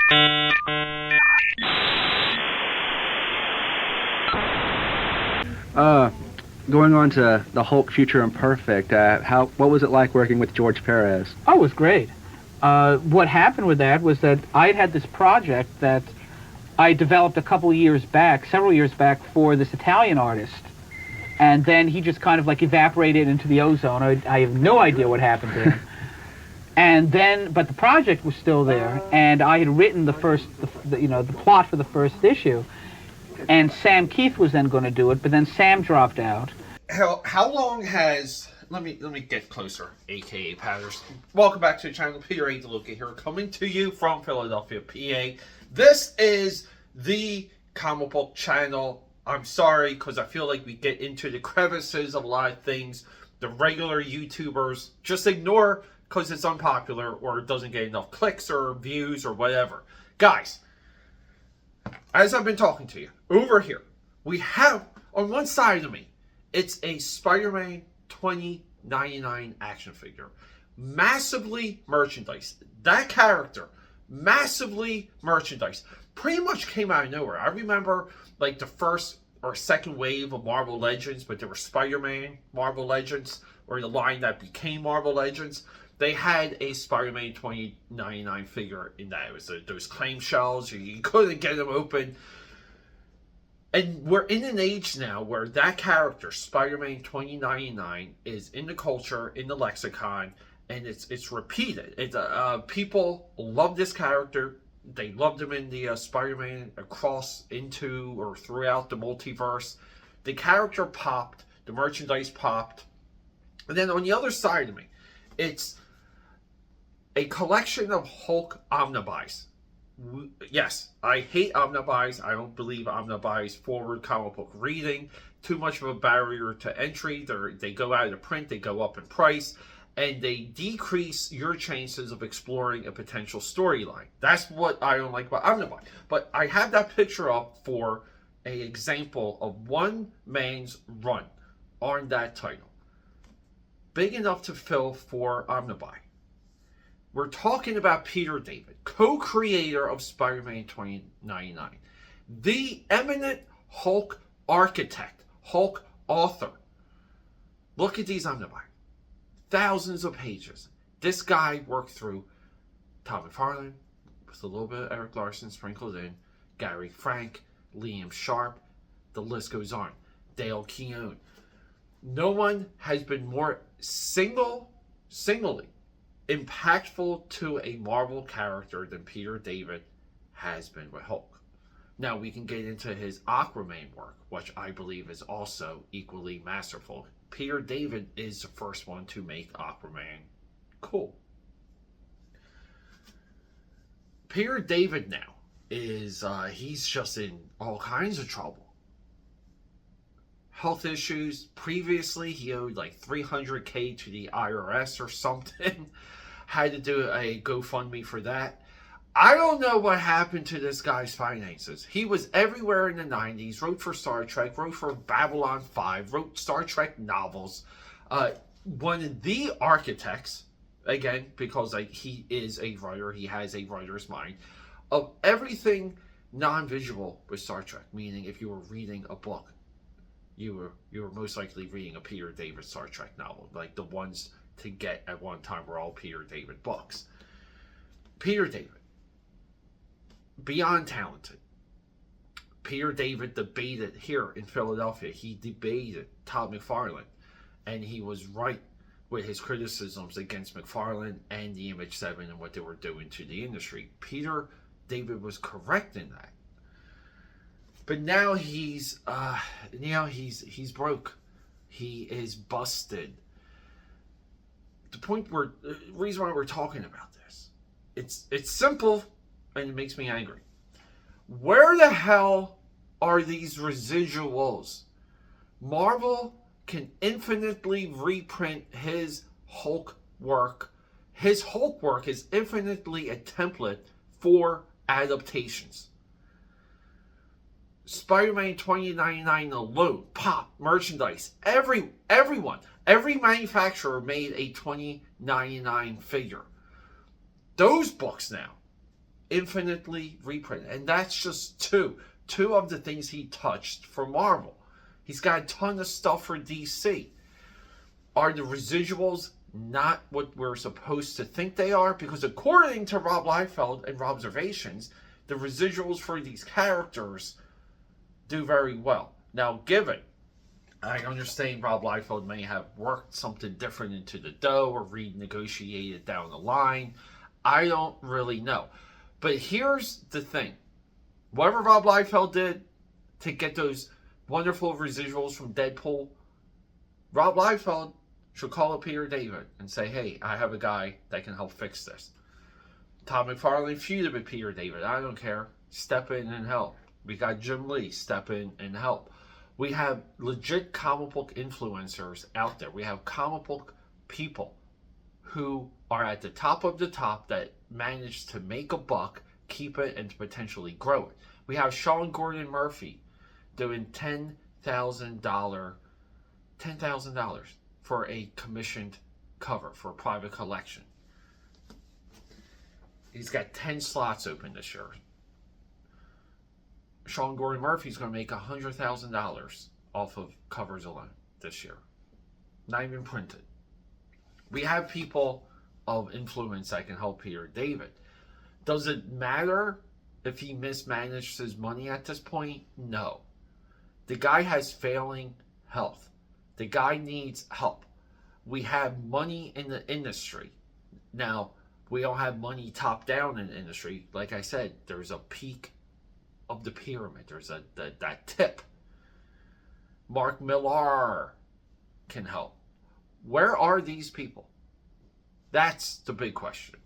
Uh, Going on to the Hulk Future Imperfect, what was it like working with George Perez? Oh, it was great. What happened with that was that I had this project that I developed a couple of years back, several years back, for this Italian artist. And then he just kind of like evaporated into the ozone. I have no idea what happened to him. And then, but the project was still there, and I had written the plot for the first issue. And Sam Keith was then going to do it, but then Sam dropped out. How long has... Let me get closer, aka Patters. Welcome back to the channel. Peter A. DeLuca here, coming to you from Philadelphia, PA. This is the comic book channel. I'm sorry, because I feel like we get into the crevices of a lot of things. The regular YouTubers just ignore because it's unpopular or it doesn't get enough clicks or views or whatever. Guys, as I've been talking to you, over here, we have, on one side of me, it's a Spider-Man 2099 action figure. Massively merchandise. That character, massively merchandise. Pretty much came out of nowhere. I remember like the first or second wave of Marvel Legends, but there were Spider-Man Marvel Legends, or the line that became Marvel Legends. They had a Spider-Man 2099 figure in that. It was those claim shells. You couldn't get them open. And we're in an age now where that character, Spider-Man 2099, is in the culture, in the lexicon, and it's repeated. People love this character. They loved him in the Spider-Man across into or throughout the multiverse. The character popped. The merchandise popped. And then on the other side of me, it's a collection of Hulk omnibus. Yes, I hate omnibus. I don't believe omnibus forward comic book reading. Too much of a barrier to entry. They go out of print. They go up in price. And they decrease your chances of exploring a potential storyline. That's what I don't like about omnibus. But I have that picture up for an example of one man's run on that title. Big enough to fill 4 omnibus. We're talking about Peter David, co-creator of Spider-Man 2099. The eminent Hulk architect, Hulk author. Look at these omnibus. Thousands of pages. This guy worked through Todd McFarlane, with a little bit of Eric Larson sprinkled in, Gary Frank, Liam Sharp, the list goes on. Dale Keown. No one has been more singly impactful to a Marvel character than Peter David has been with Hulk. Now we can get into his Aquaman work, which I believe is also equally masterful. Peter David is the first one to make Aquaman cool. Peter David now is, he's just in all kinds of trouble. Health issues. Previously, he owed like $300K to the IRS or something. Had to do a GoFundMe for that. I don't know what happened to this guy's finances. He was everywhere in the 90s, wrote for Star Trek, wrote for Babylon 5, wrote Star Trek novels. One of the architects, again, because he is a writer, he has a writer's mind, of everything non-visual with Star Trek. Meaning, if you were reading a book, you were most likely reading a Peter David Star Trek novel. Like the ones to get at one time were all Peter David books. Peter David. Beyond talented. Peter David debated here in Philadelphia. He debated Todd McFarlane, and he was right with his criticisms against McFarlane and the Image 7 and what they were doing to the industry. Peter David was correct in that. But now he's broke. He is busted. The reason why we're talking about this, it's simple. And it makes me angry. Where the hell are these residuals? Marvel can infinitely reprint his Hulk work. His Hulk work is infinitely a template for adaptations. Spider-Man 2099 alone, pop, merchandise, everyone, every manufacturer made a 2099 figure. Those books now infinitely reprinted. And that's just two of the things he touched for Marvel. He's got a ton of stuff for DC. Are the residuals not what we're supposed to think they are? Because according to Rob Liefeld and Robservations, the residuals for these characters do very well. Now, given, I understand Rob Liefeld may have worked something different into the dough or renegotiated down the line. I don't really know. But here's the thing. Whatever Rob Liefeld did to get those wonderful residuals from Deadpool, Rob Liefeld should call up Peter David and say, hey, I have a guy that can help fix this. Todd McFarlane feuded with Peter David. I don't care. Step in and help. We got Jim Lee. Step in and help. We have legit comic book influencers out there. We have comic book people who are at the top of the top that manage to make a buck, keep it, and potentially grow it. We have Sean Gordon Murphy doing $10,000 for a commissioned cover for a private collection. He's got 10 slots open this year. Sean Gordon Murphy's going to make $100,000 off of covers alone this year. Not even printed. We have people of influence that can help Peter David. Does it matter if he mismanaged his money at this point? No. The guy has failing health. The guy needs help. We have money in the industry. Now, we don't have money top down in the industry. Like I said, there's a peak of the pyramid. There's that tip. Mark Millar can help. Where are these people? That's the big question.